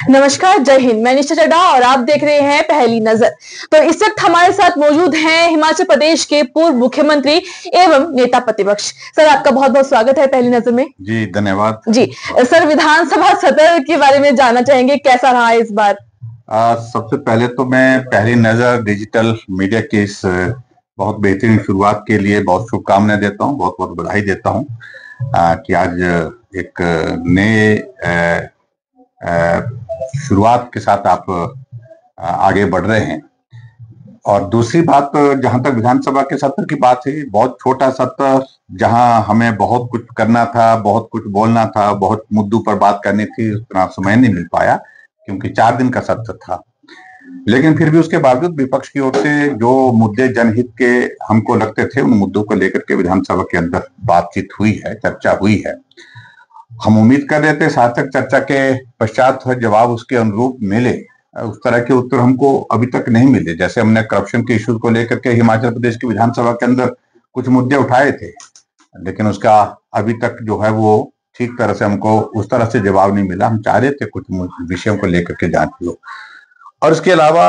नमस्कार, जय हिंद। मैं निशा चड्ढा और आप देख रहे हैं पहली नजर। तो इस वक्त हमारे साथ मौजूद हैं हिमाचल प्रदेश के पूर्व मुख्यमंत्री एवं नेता प्रतिपक्ष। सर, आपका बहुत बहुत स्वागत है पहली नजर में। जी धन्यवाद। जी सर, विधानसभा सत्र के बारे में जानना चाहेंगे, कैसा रहा इस बार? सबसे पहले तो मैं पहली नजर डिजिटल मीडिया की इस बहुत बेहतरीन शुरुआत के लिए बहुत शुभकामनाएं देता हूं, बहुत बहुत बधाई देता हूं कि आज एक नए शुरुआत के साथ आप आगे बढ़ रहे हैं। और दूसरी बात, जहां तक विधानसभा के सत्र की बात है, बहुत छोटा सत्र, जहां हमें बहुत कुछ करना था, बहुत कुछ बोलना था, बहुत मुद्दों पर बात करनी थी, उतना समय नहीं मिल पाया क्योंकि 4 दिन का सत्र था। लेकिन फिर भी उसके बावजूद विपक्ष की ओर से जो मुद्दे जनहित के हमको लगते थे, उन मुद्दों को लेकर के विधानसभा के अंदर बातचीत हुई है, चर्चा हुई है। हम उम्मीद कर रहे थे सार्थक चर्चा के पश्चात जवाब उसके अनुरूप मिले। उस तरह के उत्तर हमको अभी तक नहीं मिले। जैसे हमने करप्शन के इश्यूज को लेकर के हिमाचल प्रदेश की विधानसभा के अंदर कुछ मुद्दे उठाए थे, लेकिन उसका अभी तक जो है वो ठीक तरह से हमको उस तरह से जवाब नहीं मिला। हम चाह रहे थे कुछ विषयों को लेकर के जांच हो। और इसके अलावा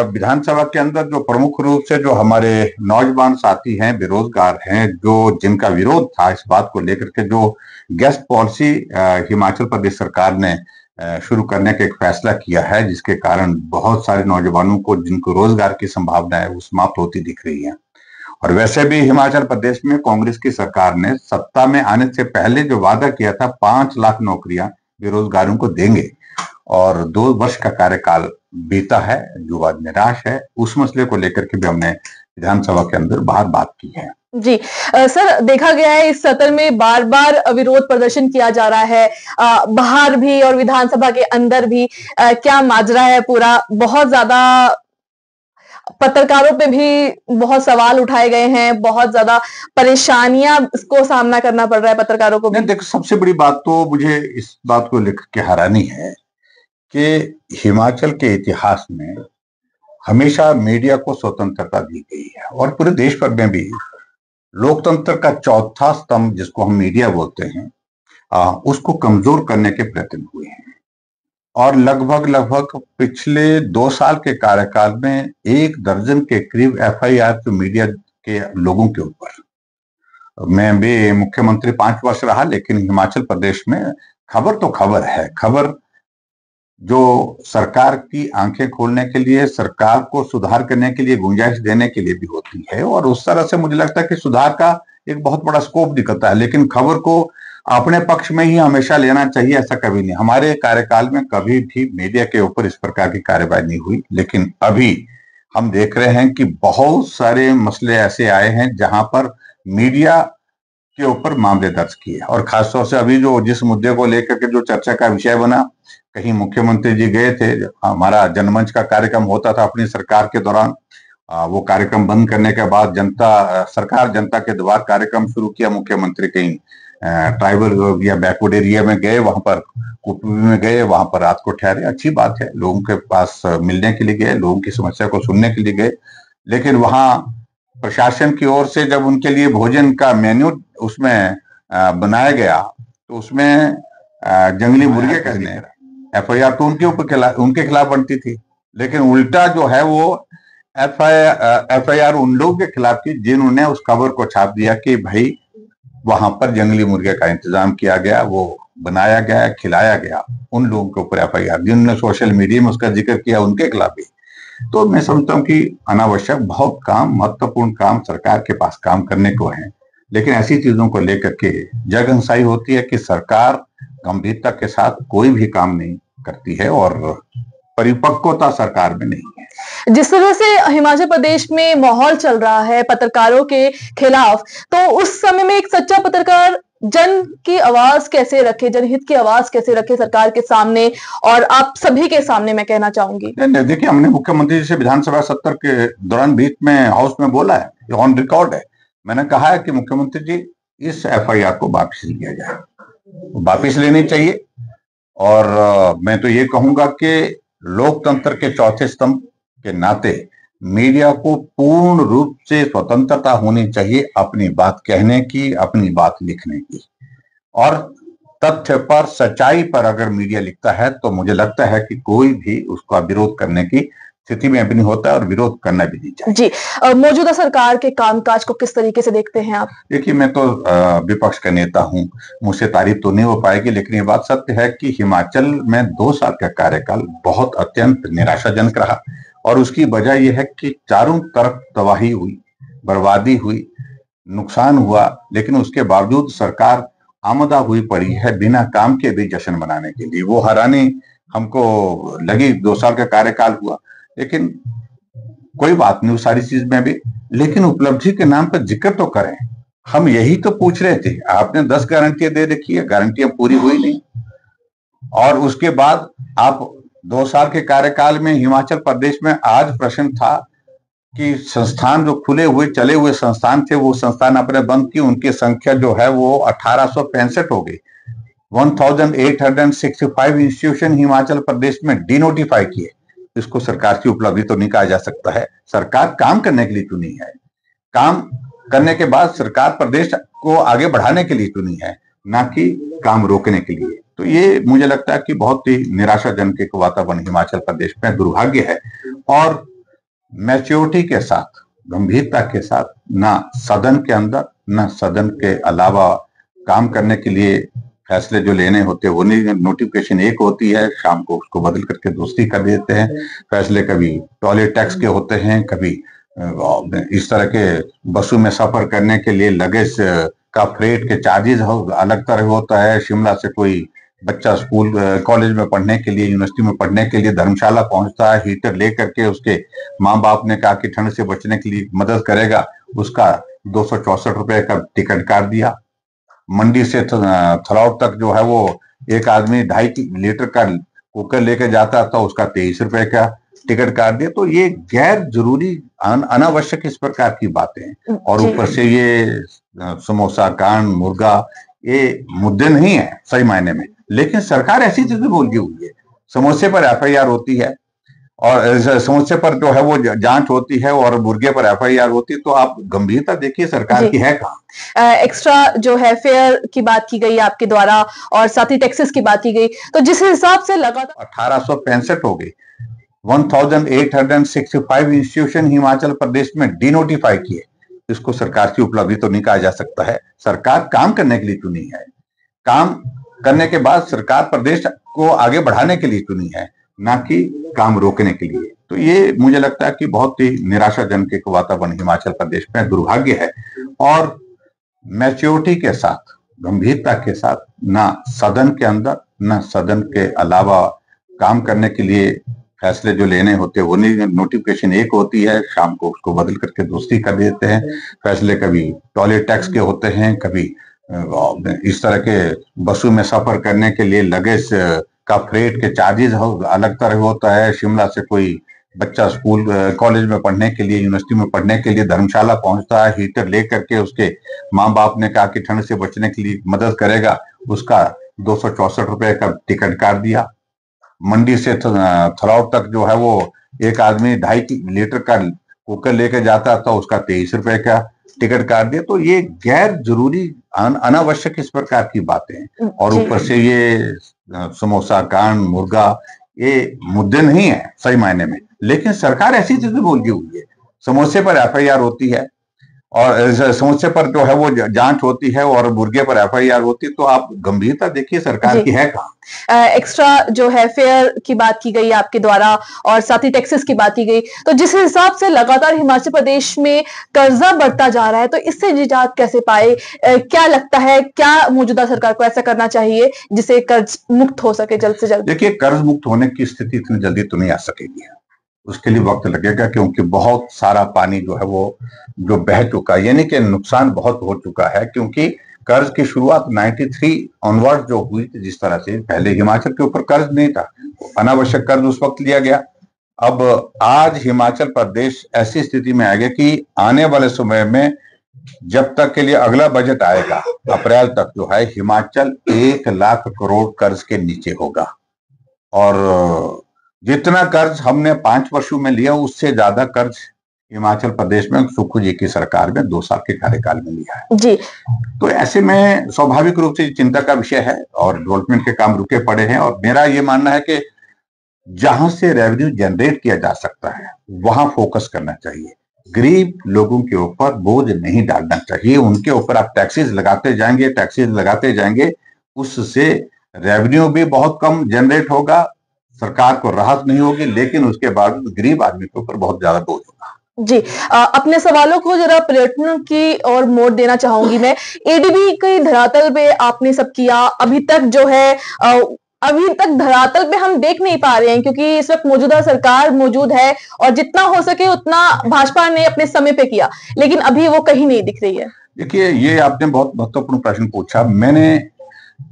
विधानसभा के अंदर जो प्रमुख रूप से जो हमारे नौजवान साथी हैं, बेरोजगार हैं, जो जिनका विरोध था इस बात को लेकर के, जो गेस्ट पॉलिसी हिमाचल प्रदेश सरकार ने शुरू करने का एक फैसला किया है, जिसके कारण बहुत सारे नौजवानों को, जिनको रोजगार की संभावना है, वो समाप्त होती दिख रही है। और वैसे भी हिमाचल प्रदेश में कांग्रेस की सरकार ने सत्ता में आने से पहले जो वादा किया था, 5 लाख नौकरियां बेरोजगारों को देंगे, और 2 वर्ष का कार्यकाल बीता है, युवा निराश है। उस मसले को लेकर के भी हमने विधानसभा के अंदर बाहर बात की है। जी सर, देखा गया है इस सत्र में बार बार विरोध प्रदर्शन किया जा रहा है, बाहर भी और विधानसभा के अंदर भी। क्या माजरा है पूरा? बहुत ज्यादा पत्रकारों पे भी बहुत सवाल उठाए गए हैं, बहुत ज्यादा परेशानियां को सामना करना पड़ रहा है पत्रकारों को भी। देखो, सबसे बड़ी बात तो मुझे इस बात को लेकर के हैरानी है कि हिमाचल के इतिहास में हमेशा मीडिया को स्वतंत्रता दी गई है, और पूरे देश भर में भी लोकतंत्र का चौथा स्तंभ, जिसको हम मीडिया बोलते हैं, उसको कमजोर करने के प्रयत्न हुए हैं। और लगभग पिछले 2 साल के कार्यकाल में 1 दर्जन के करीब FIR जो मीडिया के लोगों के ऊपर। मैं भी मुख्यमंत्री 5 वर्ष रहा, लेकिन हिमाचल प्रदेश में खबर तो खबर है। खबर जो सरकार की आंखें खोलने के लिए, सरकार को सुधार करने के लिए, गुंजाइश देने के लिए भी होती है, और उस तरह से मुझे लगता है कि सुधार का एक बहुत बड़ा स्कोप निकलता है। लेकिन खबर को अपने पक्ष में ही हमेशा लेना चाहिए, ऐसा कभी नहीं। हमारे कार्यकाल में कभी भी मीडिया के ऊपर इस प्रकार की कार्रवाई नहीं हुई, लेकिन अभी हम देख रहे हैं कि बहुत सारे मसले ऐसे आए हैं जहां पर मीडिया के ऊपर मामले दर्ज किए। और खासतौर से अभी जो जिस मुद्दे को लेकर के जो चर्चा का विषय बना, कहीं मुख्यमंत्री जी गए थे, हमारा जनमंच का कार्यक्रम होता था अपनी सरकार के दौरान, वो कार्यक्रम बंद करने के बाद सरकार जनता के द्वार कार्यक्रम शुरू किया। मुख्यमंत्री कहीं ट्राइबल या बैकवर्ड एरिया में गए, वहां पर कुपवी में गए, वहां पर रात को ठहरे। अच्छी बात है, लोगों के पास मिलने के लिए गए, लोगों की समस्या को सुनने के लिए गए। लेकिन वहां प्रशासन की ओर से जब उनके लिए भोजन का मेन्यू उसमें बनाया गया, तो उसमें जंगली मुर्गे करने FIR तो उनके खिलाफ बनती थी, लेकिन उल्टा जो है वो FIR उन लोगों के खिलाफ की जिन्होंने उस खबर को छाप दिया कि भाई वहां पर जंगली मुर्गे का इंतजाम किया गया, वो बनाया गया, खिलाया गया। उन लोगों के ऊपर FIR, जिन्होंने सोशल मीडिया में उसका जिक्र किया, उनके खिलाफ भी। तो मैं समझता हूँ कि अनावश्यक बहुत काम, महत्वपूर्ण काम सरकार के पास काम करने को है, लेकिन ऐसी चीजों को लेकर के जगहंसाई होती है कि सरकार गंभीरता के साथ कोई भी काम नहीं करती है, और परिपक्वता सरकार में नहीं है। जिस तरह से हिमाचल प्रदेश में माहौल चल रहा है पत्रकारों के खिलाफ, तो उस समय में एक सच्चा पत्रकार जन की आवाज कैसे रखे, जनहित की आवाज कैसे रखे सरकार के सामने और आप सभी के सामने, मैं कहना चाहूंगी। देखिए, हमने मुख्यमंत्री जी से विधानसभा सत्र के दौरान बीच में हाउस में बोला है, ऑन रिकॉर्ड है। मैंने कहा है कि मुख्यमंत्री जी, इस FIR को वापिस लिया जाए, वापिस लेनी चाहिए। और मैं तो ये कहूंगा कि लोकतंत्र के चौथे स्तंभ के नाते मीडिया को पूर्ण रूप से स्वतंत्रता होनी चाहिए अपनी बात कहने की, अपनी बात लिखने की। और तथ्य पर, सच्चाई पर अगर मीडिया लिखता है तो मुझे लगता है कि कोई भी उसका विरोध करने की स्थिति में भी नहीं होता है और विरोध करना भी नहीं चाहिए। जी, मौजूदा सरकार के कामकाज को किस तरीके से देखते हैं आप? देखिए, मैं तो विपक्ष का नेता हूं, मुझसे तारीफ तो नहीं हो पाएगी, लेकिन ये बात सत्य है कि हिमाचल में 2 साल का कार्यकाल बहुत अत्यंत निराशाजनक रहा। और उसकी वजह यह है कि चारों तरफ तबाही हुई, बर्बादी हुई, नुकसान हुआ, लेकिन उसके बावजूद सरकार आमदा हुई पड़ी है बिना काम के भी जश्न मनाने के लिए। वो हैरानी हमको लगी, 2 साल का कार्यकाल हुआ, लेकिन कोई बात नहीं उस सारी चीज में भी, लेकिन उपलब्धि के नाम पर जिक्र तो करें। हम यही तो पूछ रहे थे। आपने 10 गारंटियां दे रखी है, गारंटियां पूरी हुई नहीं, और उसके बाद आप 2 साल के कार्यकाल में हिमाचल प्रदेश में आज प्रश्न था कि संस्थान जो खुले हुए चले हुए संस्थान थे, वो संस्थान आपने बंद किए, उनकी संख्या जो है वो 1865 हो गई। 1865 इंस्टीट्यूशन हिमाचल प्रदेश में डिनोटिफाई किए। इसको सरकार की उपलब्धि तो नहीं कहा जा सकता है। सरकार काम करने के लिए चुनी है, काम करने के बाद सरकार प्रदेश को आगे बढ़ाने के लिए चुनी है, ना कि काम रोकने के लिए। तो ये मुझे लगता है कि बहुत ही निराशाजनक एक वातावरण हिमाचल प्रदेश में दुर्भाग्य है। और मैच्योरिटी के साथ, गंभीरता के साथ, ना सदन के अंदर ना सदन के अलावा काम करने के लिए फैसले जो लेने होते हैं वो नहीं। नोटिफिकेशन एक होती है, शाम को उसको बदल करके दूसरी कर देते हैं। फैसले कभी टॉयलेट टैक्स के होते हैं, कभी इस तरह के बसों में सफर करने के लिए लगेज का फ्रेट के चार्जेस अलग तरह होता है। शिमला से कोई बच्चा स्कूल कॉलेज में पढ़ने के लिए, यूनिवर्सिटी में पढ़ने के लिए धर्मशाला पहुंचता है, हीटर लेकर के उसके माँ बाप ने कहा कि ठंड से बचने के लिए मदद करेगा, उसका 264 रुपए का टिकट काट दिया। मंडी से थलौट तक जो है वो एक आदमी 2.5 लीटर का कुकर लेके जाता था, उसका 23 रुपए का टिकट काट दिया। तो ये गैर जरूरी अनावश्यक इस प्रकार की बातें हैं। और ऊपर से ये समोसा कांड, मुर्गा, ये मुद्दे नहीं है सही मायने में, लेकिन सरकार ऐसी चीजें बोल दी हुई है। समोसे पर एफआईआर होती है, और समोसे पर जो है वो जांच होती है, और मुर्गे पर एफआईआर होती है। तो आप गंभीरता देखिए सरकार की है कहाँ। एक्स्ट्रा जो है फेयर की बात की गई आपके द्वारा, और साथ ही टैक्सेस की बात की गई, तो जिस हिसाब से लगातार 1865 हो गई। 1865 इंस्टीट्यूशन हिमाचल प्रदेश में डिनोटिफाई किए। इसको सरकार की उपलब्धि तो नहीं कहा जा सकता है। सरकार काम करने के लिए चुनी है, काम करने के बाद सरकार प्रदेश को आगे बढ़ाने के लिए चुनी है, ना कि काम रोकने के लिए। तो ये मुझे लगता है कि बहुत ही निराशाजनक एक वातावरण हिमाचल प्रदेश में दुर्भाग्य है। और मैच्योरिटी के साथ, गंभीरता के साथ, ना सदन के अंदर ना सदन के अलावा काम करने के लिए फैसले जो लेने होते हैं वो नहीं। नोटिफिकेशन एक होती है, शाम को उसको बदल करके दूसरी कर देते हैं। फैसले कभी टॉयलेट टैक्स के होते हैं, कभी इस तरह के बसों में सफर करने के लिए लगेज का फ्रेट के चार्जेस अलग तरह होता है। शिमला से कोई बच्चा स्कूल कॉलेज में पढ़ने के लिए, यूनिवर्सिटी में पढ़ने के लिए धर्मशाला पहुंचता है, हीटर लेकर के उसके माँ बाप ने कहा कि ठंड से बचने के लिए मदद करेगा, उसका 264 रुपए का टिकट काट दिया। मंडी से थलौट तक जो है वो एक आदमी 2.5 लीटर का कुकर लेके जाता था, उसका 23 रुपए का टिकट काट दिया। तो ये गैर जरूरी अनावश्यक इस प्रकार की बातें हैं। और ऊपर से ये समोसा कांड, मुर्गा, ये मुद्दे नहीं है सही मायने में, लेकिन सरकार ऐसी चीजें बोल दी हुई है। समोसे पर एफआईआर होती है, और समोसे पर जो है वो जांच होती है, और मुर्गे पर एफआईआर होती है। तो आप गंभीरता देखिए सरकार की है कहाँ। एक्स्ट्रा जो है फेयर की बात की गई आपके द्वारा, और साथ ही टैक्सेस की बात की गई, तो जिस हिसाब से लगातार हिमाचल प्रदेश में कर्जा बढ़ता जा रहा है, तो इससे निजात कैसे पाए? क्या लगता है, क्या मौजूदा सरकार को ऐसा करना चाहिए जिससे कर्ज मुक्त हो सके जल्द से जल्द? देखिए, कर्ज मुक्त होने की स्थिति इतनी जल्दी तो नहीं आ सकेगी, उसके लिए वक्त लगेगा, क्योंकि बहुत सारा पानी जो है वो जो बह चुका है, यानी कि नुकसान बहुत हो चुका है। क्योंकि कर्ज की शुरुआत 93 ऑनवर्ड जो हुई थी, जिस तरह से पहले हिमाचल के ऊपर कर्ज नहीं था, अनावश्यक कर्ज उस वक्त लिया गया। अब आज हिमाचल प्रदेश ऐसी स्थिति में आ गया कि आने वाले समय में जब तक के लिए अगला बजट आएगा अप्रैल तक जो है, हिमाचल 1 लाख करोड़ कर्ज के नीचे होगा। और जितना कर्ज हमने 5 वर्षों में लिया, उससे ज्यादा कर्ज हिमाचल प्रदेश में सुक्खू जी की सरकार में 2 साल के कार्यकाल में लिया है जी। तो ऐसे में स्वाभाविक रूप से चिंता का विषय है और डेवलपमेंट के काम रुके पड़े हैं। और मेरा ये मानना है कि जहां से रेवेन्यू जनरेट किया जा सकता है वहां फोकस करना चाहिए। गरीब लोगों के ऊपर बोझ नहीं डालना चाहिए। उनके ऊपर आप टैक्सेस लगाते जाएंगे, उससे रेवेन्यू भी बहुत कम जनरेट होगा, सरकार को राहत नहीं होगी, लेकिन उसके बाद गरीब आदमी के ऊपर बहुत ज्यादा बोझ होगा। जी, अपने सवालों को जरा पर्यटन की ओर मोड़ देना चाहूंगी मैं। एडीबी की धरातल पे आपने सब किया, अभी तक जो है अभी तक धरातल पे हम देख नहीं पा रहे हैं, क्योंकि इस वक्त मौजूदा सरकार मौजूद है और जितना हो सके उतना भाजपा ने अपने समय पे किया, लेकिन अभी वो कहीं नहीं दिख रही है। देखिए, ये आपने बहुत महत्वपूर्ण प्रश्न पूछा। मैंने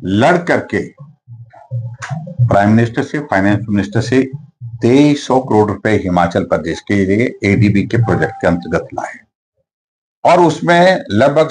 लड़ करके प्राइम मिनिस्टर से, फाइनेंस मिनिस्टर से 2300 करोड़ रुपए हिमाचल प्रदेश के लिए एडीबी के प्रोजेक्ट के अंतर्गत लाए और उसमें लगभग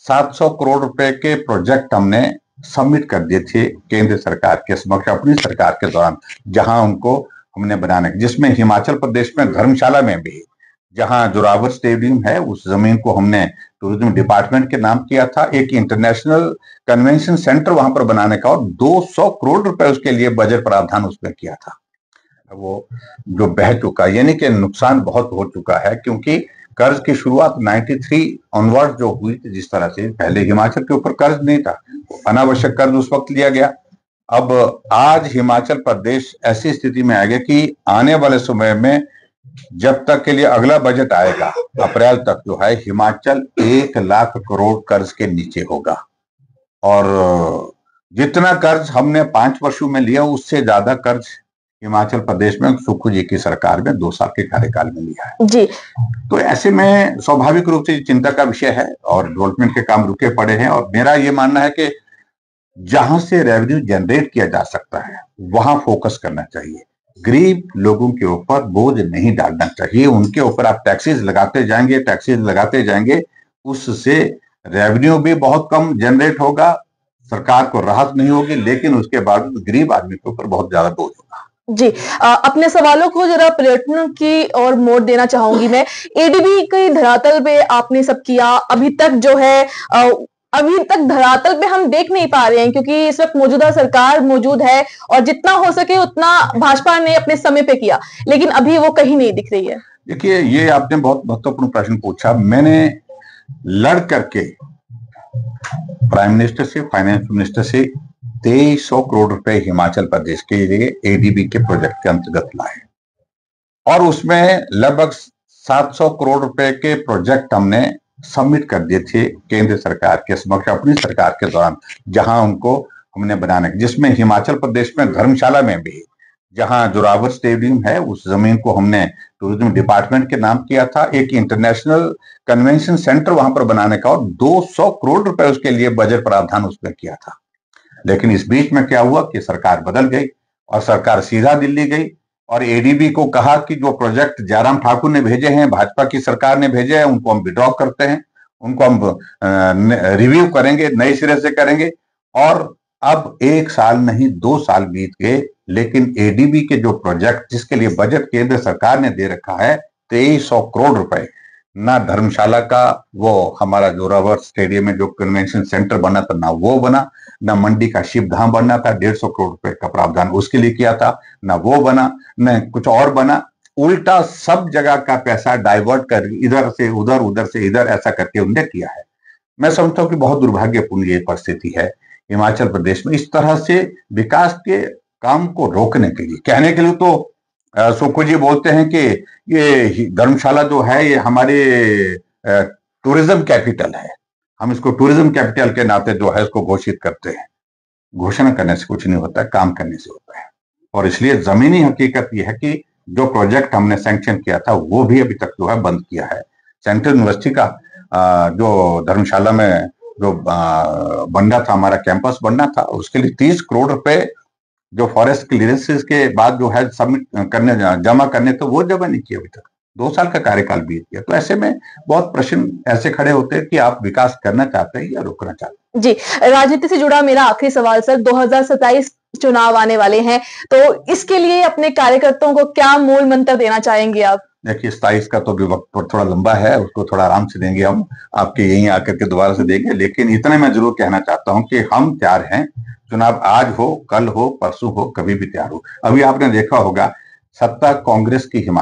700 करोड़ रुपए के प्रोजेक्ट हमने सबमिट कर दिए थे केंद्र सरकार के समक्ष अपनी सरकार के दौरान, जहां उनको हमने बनाने, जिसमें हिमाचल प्रदेश में धर्मशाला में भी, जहां जोरावर स्टेडियम है, उस जमीन को हमने टूरिज्म डिपार्टमेंट के नाम किया था। एक इंटरनेशनल कन्वेंशन सेंटर वहां पर बनाने का और 200 करोड़ रुपए उसके लिए बजट प्रावधान उसमें किया था। वो जो बह चुका, यानी कि नुकसान बहुत हो चुका है, क्योंकि कर्ज की शुरुआत 93 ऑनवर्ड जो हुई थी, जिस तरह से पहले हिमाचल के ऊपर कर्ज नहीं था, अनावश्यक कर्ज उस वक्त लिया गया। अब आज हिमाचल प्रदेश ऐसी स्थिति में आ गया कि आने वाले समय में जब तक के लिए अगला बजट आएगा अप्रैल तक, जो है हिमाचल 1 लाख करोड़ कर्ज के नीचे होगा। और जितना कर्ज हमने 5 वर्षों में लिया, उससे ज्यादा कर्ज हिमाचल प्रदेश में सुक्खू जी की सरकार में 2 साल के कार्यकाल में लिया है। जी। तो ऐसे में स्वाभाविक रूप से चिंता का विषय है और डेवलपमेंट के काम रुके पड़े हैं। और मेरा ये मानना है कि जहां से रेवेन्यू जनरेट किया जा सकता है वहां फोकस करना चाहिए। गरीब लोगों के ऊपर बोझ नहीं डालना चाहिए। उनके ऊपर आप टैक्सेस लगाते जाएंगे, उससे रेवेन्यू भी बहुत कम जनरेट होगा, सरकार को राहत नहीं होगी, लेकिन उसके बाद गरीब आदमी के ऊपर बहुत ज्यादा बोझ होगा। जी, अपने सवालों को जरा पर्यटन की ओर मोड़ देना चाहूंगी मैं। एडीबी की धरातल पे आपने सब किया, अभी तक जो है अभी तक धरातल पे हम देख नहीं पा रहे हैं, क्योंकि इस वक्त मौजूदा सरकार मौजूद है और जितना हो सके उतना भाजपा ने अपने समय पे किया, लेकिन अभी वो कहीं नहीं दिख रही है। देखिए, ये आपने बहुत महत्वपूर्ण प्रश्न पूछा। मैंने लड़ करके प्राइम मिनिस्टर से, फाइनेंस मिनिस्टर से 2300 करोड़ रुपए हिमाचल प्रदेश के लिए एडीबी के प्रोजेक्ट के अंतर्गत लाए और उसमें लगभग 700 करोड़ रुपए के प्रोजेक्ट हमने सबमिट कर दिए थे केंद्र सरकार के समक्ष अपनी सरकार के दौरान, जहां उनको हमने बनाने, जिसमें हिमाचल प्रदेश में धर्मशाला में भी, जहां जोरावर स्टेडियम है, उस जमीन को हमने टूरिज्म डिपार्टमेंट के नाम किया था। एक इंटरनेशनल कन्वेंशन सेंटर वहां पर बनाने का और 200 करोड़ रुपए उसके लिए बजट प्रावधान उसमें किया था। लेकिन इस बीच में क्या हुआ कि सरकार बदल गई और सरकार सीधा दिल्ली गई और एडीबी को कहा कि जो प्रोजेक्ट जयराम ठाकुर ने भेजे हैं, भाजपा की सरकार ने भेजे हैं, उनको हम विड्रॉ करते हैं, उनको हम रिव्यू करेंगे, नए सिरे से करेंगे। और अब 1 साल नहीं 2 साल बीत गए, लेकिन एडीबी के जो प्रोजेक्ट जिसके लिए बजट केंद्र सरकार ने दे रखा है 2300 करोड़ रुपए, ना धर्मशाला का वो हमारा जोरावर स्टेडियम में जो कन्वेंशन सेंटर बना था, ना वो बना, ना मंडी का शिव धाम बनना था, 150 करोड़ रुपए का प्रावधान उसके लिए किया था, ना वो बना, न कुछ और बना। उल्टा सब जगह का पैसा डाइवर्ट कर इधर से उधर, उधर से इधर, ऐसा करके उन्होंने किया है। मैं समझता हूँ कि बहुत दुर्भाग्यपूर्ण ये परिस्थिति है हिमाचल प्रदेश में। इस तरह से विकास के काम को रोकने के लिए, कहने के लिए तो सुक्खू जी बोलते हैं कि ये धर्मशाला जो है ये हमारे टूरिज्म कैपिटल है, हम इसको टूरिज्म कैपिटल के नाते जो है इसको घोषित करते हैं। घोषणा करने से कुछ नहीं होता है, काम करने से होता है। और इसलिए जमीनी हकीकत यह है कि जो प्रोजेक्ट हमने सैंक्शन किया था वो भी अभी तक जो है बंद किया है। सेंट्रल यूनिवर्सिटी का जो धर्मशाला में जो बनना था, हमारा कैंपस बनना था, उसके लिए 30 करोड़ रुपए जो फॉरेस्ट क्लियरेंसेस के बाद जो है सबमिट करने, जमा करने, तो वो जमा नहीं किया अभी तक। 2 साल का कार्यकाल बीत गया। तो ऐसे में बहुत प्रश्न ऐसे खड़े होते हैं कि आप विकास करना चाहते हैं या रोकना चाहते हैं। जी, राजनीति से जुड़ा मेरा आखिरी सवाल सर, 2027 चुनाव आने वाले हैं, तो इसके लिए अपने कार्यकर्ताओं को क्या मूल मंत्र देना चाहेंगे आप? देखिए 27 का तो अभी वक्त थोड़ा लंबा है, उसको थोड़ा आराम से देंगे हम, आपके यहीं आकर के दोबारा से देंगे। लेकिन इतना मैं जरूर कहना चाहता हूं कि हम तैयार हैं, चुनाव आज हो, कल हो, परसों हो, कभी भी तैयार हो। अभी आपने देखा होगा सत्ता कांग्रेस की हिमाचल